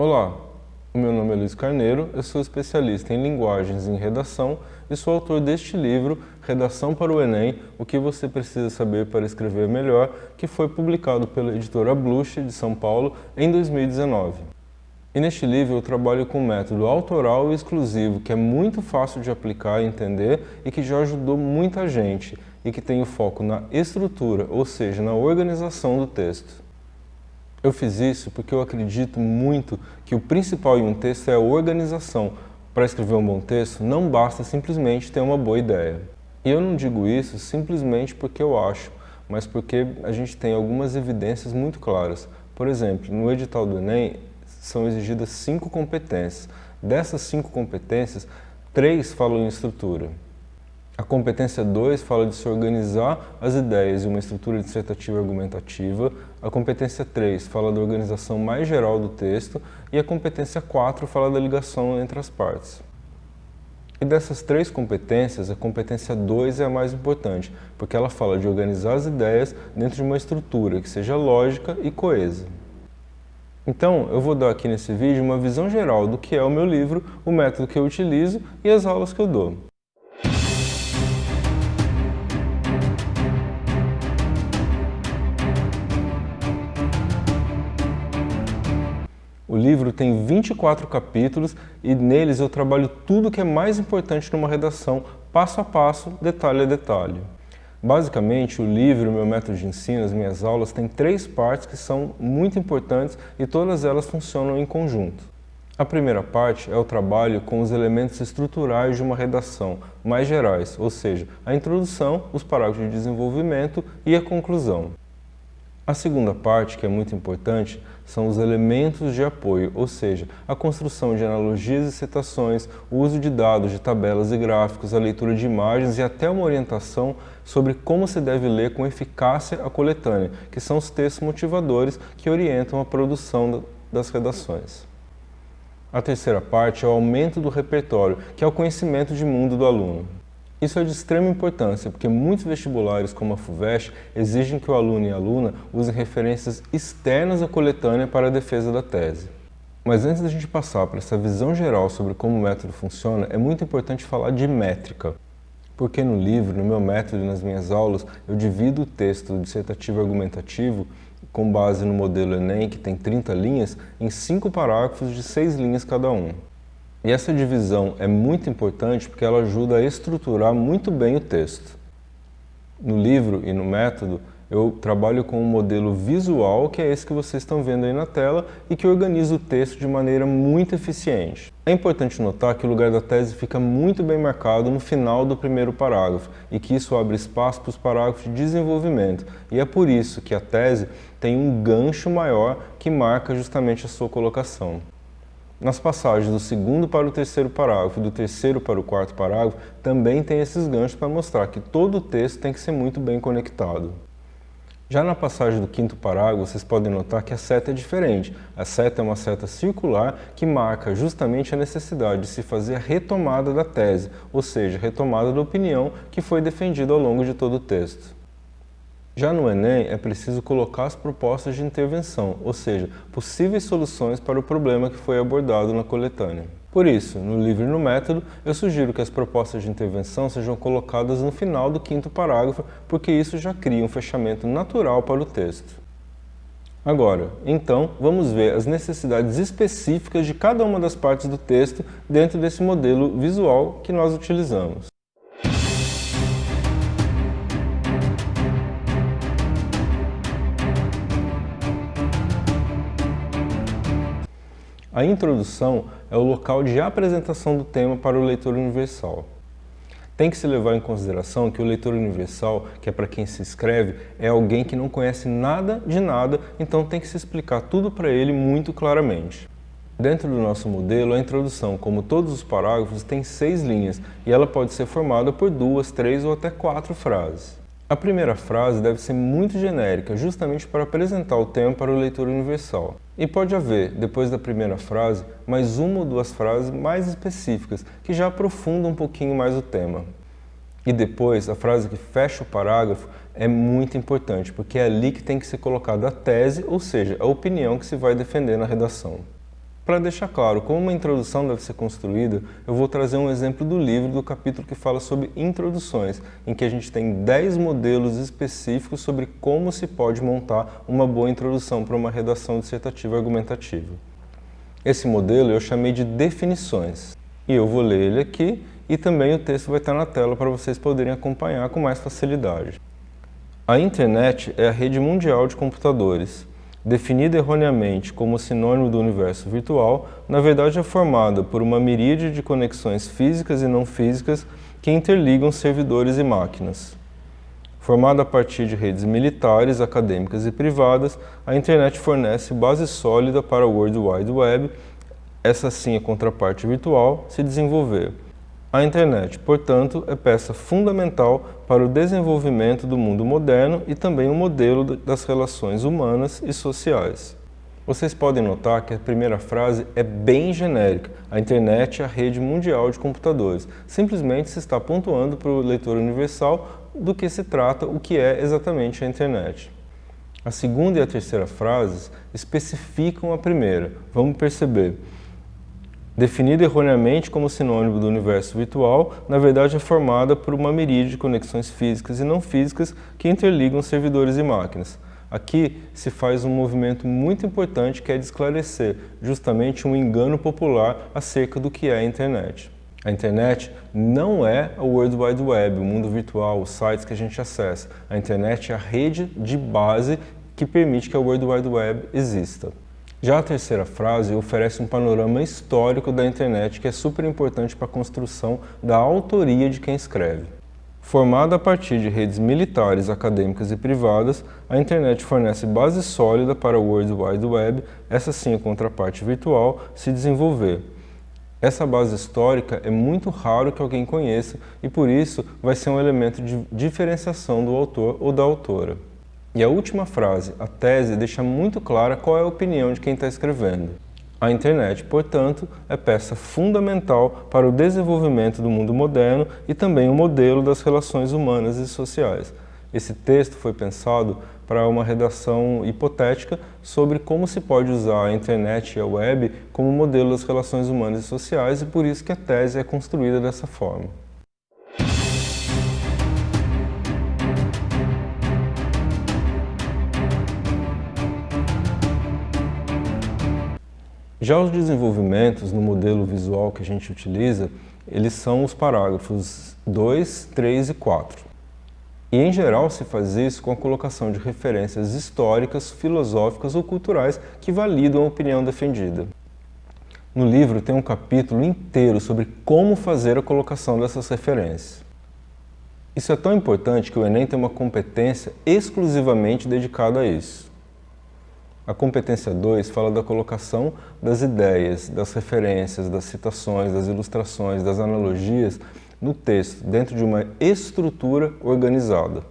Olá, o meu nome é Luiz Carneiro, eu sou especialista em linguagens e em redação e sou autor deste livro, Redação para o Enem, o que você precisa saber para escrever melhor, que foi publicado pela editora Bluche de São Paulo em 2019. E neste livro eu trabalho com um método autoral e exclusivo que é muito fácil de aplicar e entender e que já ajudou muita gente e que tem o foco na estrutura, ou seja, na organização do texto. Eu fiz isso porque eu acredito muito que o principal em um texto é a organização. Para escrever um bom texto, não basta simplesmente ter uma boa ideia. E eu não digo isso simplesmente porque eu acho, mas porque a gente tem algumas evidências muito claras. Por exemplo, no edital do Enem são exigidas 5 competências. Dessas 5 competências, 3 falam em estrutura. A competência 2 fala de se organizar as ideias em uma estrutura dissertativa argumentativa. A competência 3 fala da organização mais geral do texto. E a competência 4 fala da ligação entre as partes. E dessas 3 competências, a competência 2 é a mais importante, porque ela fala de organizar as ideias dentro de uma estrutura que seja lógica e coesa. Então, eu vou dar aqui nesse vídeo uma visão geral do que é o meu livro, o método que eu utilizo e as aulas que eu dou. O livro tem 24 capítulos e neles eu trabalho tudo que é mais importante numa redação, passo a passo, detalhe a detalhe. Basicamente, o livro, o meu método de ensino, as minhas aulas, tem 3 partes que são muito importantes e todas elas funcionam em conjunto. A primeira parte é o trabalho com os elementos estruturais de uma redação, mais gerais, ou seja, a introdução, os parágrafos de desenvolvimento e a conclusão. A segunda parte, que é muito importante, são os elementos de apoio, ou seja, a construção de analogias e citações, o uso de dados, de tabelas e gráficos, a leitura de imagens e até uma orientação sobre como se deve ler com eficácia a coletânea, que são os textos motivadores que orientam a produção das redações. A terceira parte é o aumento do repertório, que é o conhecimento de mundo do aluno. Isso é de extrema importância, porque muitos vestibulares, como a FUVEST, exigem que o aluno e a aluna usem referências externas à coletânea para a defesa da tese. Mas antes da gente passar para essa visão geral sobre como o método funciona, é muito importante falar de métrica. Porque no livro, no meu método e nas minhas aulas, eu divido o texto dissertativo argumentativo, com base no modelo Enem, que tem 30 linhas, em 5 parágrafos de 6 linhas cada um. E essa divisão é muito importante porque ela ajuda a estruturar muito bem o texto. No livro e no método, eu trabalho com um modelo visual, que é esse que vocês estão vendo aí na tela, e que organiza o texto de maneira muito eficiente. É importante notar que o lugar da tese fica muito bem marcado no final do primeiro parágrafo, e que isso abre espaço para os parágrafos de desenvolvimento. E é por isso que a tese tem um gancho maior que marca justamente a sua colocação. Nas passagens do segundo para o terceiro parágrafo e do terceiro para o quarto parágrafo, também tem esses ganchos para mostrar que todo o texto tem que ser muito bem conectado. Já na passagem do quinto parágrafo, vocês podem notar que a seta é diferente. A seta é uma seta circular que marca justamente a necessidade de se fazer a retomada da tese, ou seja, a retomada da opinião que foi defendida ao longo de todo o texto. Já no Enem, é preciso colocar as propostas de intervenção, ou seja, possíveis soluções para o problema que foi abordado na coletânea. Por isso, no livro e no método, eu sugiro que as propostas de intervenção sejam colocadas no final do quinto parágrafo, porque isso já cria um fechamento natural para o texto. Agora, então, vamos ver as necessidades específicas de cada uma das partes do texto dentro desse modelo visual que nós utilizamos. A introdução é o local de apresentação do tema para o leitor universal. Tem que se levar em consideração que o leitor universal, que é para quem se inscreve, é alguém que não conhece nada de nada, então tem que se explicar tudo para ele muito claramente. Dentro do nosso modelo, a introdução, como todos os parágrafos, tem 6 linhas e ela pode ser formada por 2, 3 ou até 4 frases. A primeira frase deve ser muito genérica, justamente para apresentar o tema para o leitor universal. E pode haver, depois da primeira frase, mais 1 ou 2 frases mais específicas, que já aprofundam um pouquinho mais o tema. E depois, a frase que fecha o parágrafo é muito importante, porque é ali que tem que ser colocada a tese, ou seja, a opinião que se vai defender na redação. Para deixar claro como uma introdução deve ser construída, eu vou trazer um exemplo do livro, do capítulo que fala sobre introduções, em que a gente tem 10 modelos específicos sobre como se pode montar uma boa introdução para uma redação dissertativa argumentativa. Esse modelo eu chamei de definições, e eu vou ler ele aqui, e também o texto vai estar na tela para vocês poderem acompanhar com mais facilidade. A internet é a rede mundial de computadores. Definida erroneamente como sinônimo do universo virtual, na verdade é formada por uma miríade de conexões físicas e não físicas que interligam servidores e máquinas. Formada a partir de redes militares, acadêmicas e privadas, a internet fornece base sólida para o World Wide Web, essa sim a contraparte virtual, se desenvolver. A internet, portanto, é peça fundamental para o desenvolvimento do mundo moderno e também o modelo das relações humanas e sociais. Vocês podem notar que a primeira frase é bem genérica. A internet é a rede mundial de computadores. Simplesmente se está pontuando para o leitor universal do que se trata, o que é exatamente a internet. A segunda e a terceira frases especificam a primeira. Vamos perceber. Definida erroneamente como sinônimo do universo virtual, na verdade é formada por uma miríade de conexões físicas e não físicas que interligam servidores e máquinas. Aqui se faz um movimento muito importante que é de esclarecer justamente um engano popular acerca do que é a internet. A internet não é o World Wide Web, o mundo virtual, os sites que a gente acessa. A internet é a rede de base que permite que a World Wide Web exista. Já a terceira frase oferece um panorama histórico da internet que é super importante para a construção da autoria de quem escreve. Formada a partir de redes militares, acadêmicas e privadas, a internet fornece base sólida para o World Wide Web, essa sim a contraparte virtual, se desenvolver. Essa base histórica é muito raro que alguém conheça e por isso vai ser um elemento de diferenciação do autor ou da autora. E a última frase, a tese, deixa muito clara qual é a opinião de quem está escrevendo. A internet, portanto, é peça fundamental para o desenvolvimento do mundo moderno e também o modelo das relações humanas e sociais. Esse texto foi pensado para uma redação hipotética sobre como se pode usar a internet e a web como modelo das relações humanas e sociais e por isso que a tese é construída dessa forma. Já os desenvolvimentos no modelo visual que a gente utiliza, eles são os parágrafos 2, 3 e 4. E em geral se faz isso com a colocação de referências históricas, filosóficas ou culturais que validam a opinião defendida. No livro tem um capítulo inteiro sobre como fazer a colocação dessas referências. Isso é tão importante que o Enem tem uma competência exclusivamente dedicada a isso. A competência 2 fala da colocação das ideias, das referências, das citações, das ilustrações, das analogias no texto, dentro de uma estrutura organizada.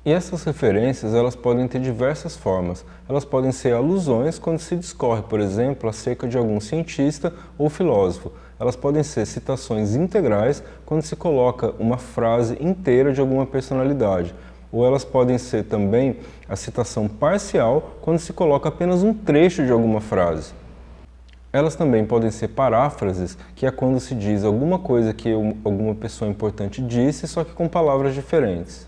E essas referências elas podem ter diversas formas. Elas podem ser alusões quando se discorre, por exemplo, acerca de algum cientista ou filósofo. Elas podem ser citações integrais quando se coloca uma frase inteira de alguma personalidade. Ou elas podem ser também a citação parcial quando se coloca apenas um trecho de alguma frase. Elas também podem ser paráfrases, que é quando se diz alguma coisa que alguma pessoa importante disse, só que com palavras diferentes.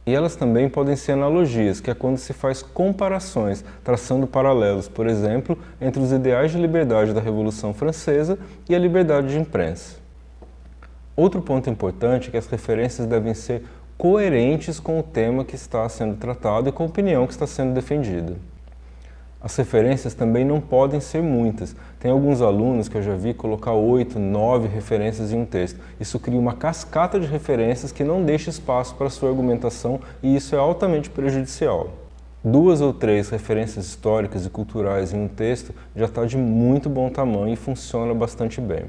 E elas também podem ser analogias, que é quando se faz comparações, traçando paralelos, por exemplo, entre os ideais de liberdade da Revolução Francesa e a liberdade de imprensa. Outro ponto importante é que as referências devem ser coerentes com o tema que está sendo tratado e com a opinião que está sendo defendida. As referências também não podem ser muitas. Tem alguns alunos que eu já vi colocar 8, 9 referências em um texto. Isso cria uma cascata de referências que não deixa espaço para a sua argumentação e isso é altamente prejudicial. 2 ou 3 referências históricas e culturais em um texto já está de muito bom tamanho e funciona bastante bem.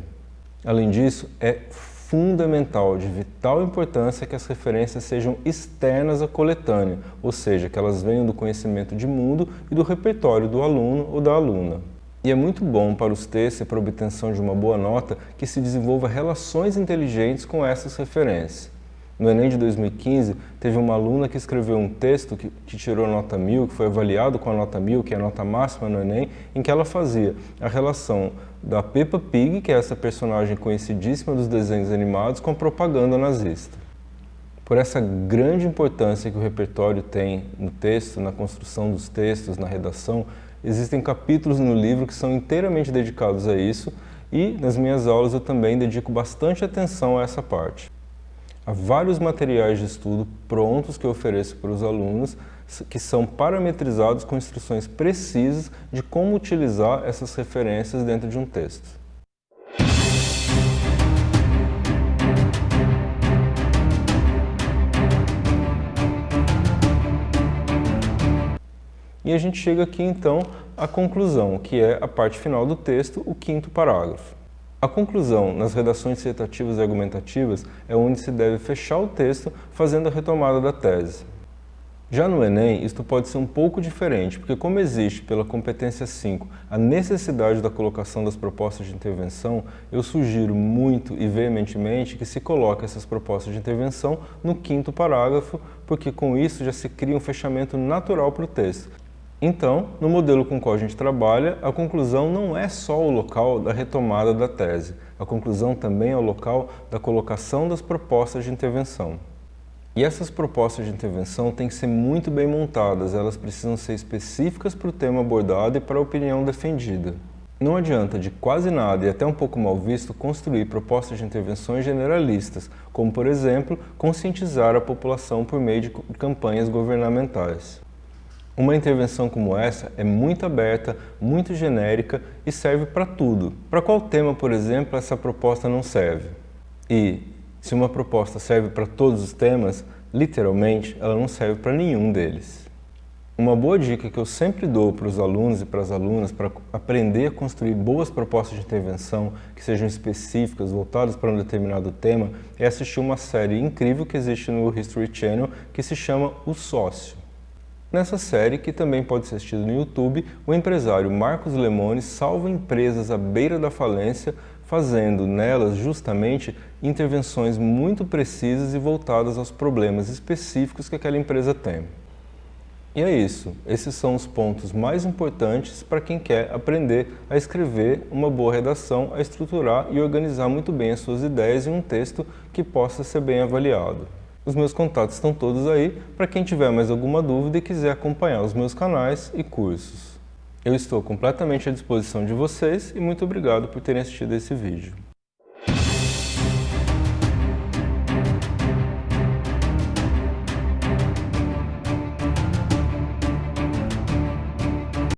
Além disso, é fundamental, de vital importância, que as referências sejam externas à coletânea, ou seja, que elas venham do conhecimento de mundo e do repertório do aluno ou da aluna. E é muito bom para os textos e para a obtenção de uma boa nota que se desenvolva relações inteligentes com essas referências. No Enem de 2015, teve uma aluna que escreveu um texto que tirou nota 1000, que foi avaliado com a nota 1000, que é a nota máxima no Enem, em que ela fazia a relação da Peppa Pig, que é essa personagem conhecidíssima dos desenhos animados, com a propaganda nazista. Por essa grande importância que o repertório tem no texto, na construção dos textos, na redação, existem capítulos no livro que são inteiramente dedicados a isso e, nas minhas aulas, eu também dedico bastante atenção a essa parte. Há vários materiais de estudo prontos que eu ofereço para os alunos que são parametrizados com instruções precisas de como utilizar essas referências dentro de um texto. E a gente chega aqui então à conclusão, que é a parte final do texto, o 5º parágrafo. A conclusão nas redações dissertativas e argumentativas é onde se deve fechar o texto fazendo a retomada da tese. Já no Enem, isto pode ser um pouco diferente, porque como existe pela competência 5 a necessidade da colocação das propostas de intervenção, eu sugiro muito e veementemente que se coloque essas propostas de intervenção no 5º parágrafo, porque com isso já se cria um fechamento natural para o texto. Então, no modelo com o qual a gente trabalha, a conclusão não é só o local da retomada da tese, a conclusão também é o local da colocação das propostas de intervenção. E essas propostas de intervenção têm que ser muito bem montadas, elas precisam ser específicas para o tema abordado e para a opinião defendida. Não adianta de quase nada e até um pouco mal visto construir propostas de intervenções generalistas, como por exemplo, conscientizar a população por meio de campanhas governamentais. Uma intervenção como essa é muito aberta, muito genérica e serve para tudo. Para qual tema, por exemplo, essa proposta não serve? E, se uma proposta serve para todos os temas, literalmente, ela não serve para nenhum deles. Uma boa dica que eu sempre dou para os alunos e para as alunas para aprender a construir boas propostas de intervenção que sejam específicas, voltadas para um determinado tema, é assistir uma série incrível que existe no History Channel que se chama O Sócio. Nessa série, que também pode ser assistida no YouTube, o empresário Marcos Lemonis salva empresas à beira da falência, fazendo nelas justamente intervenções muito precisas e voltadas aos problemas específicos que aquela empresa tem. E é isso, esses são os pontos mais importantes para quem quer aprender a escrever uma boa redação, a estruturar e organizar muito bem as suas ideias em um texto que possa ser bem avaliado. Os meus contatos estão todos aí para quem tiver mais alguma dúvida e quiser acompanhar os meus canais e cursos. Eu estou completamente à disposição de vocês e muito obrigado por terem assistido esse vídeo.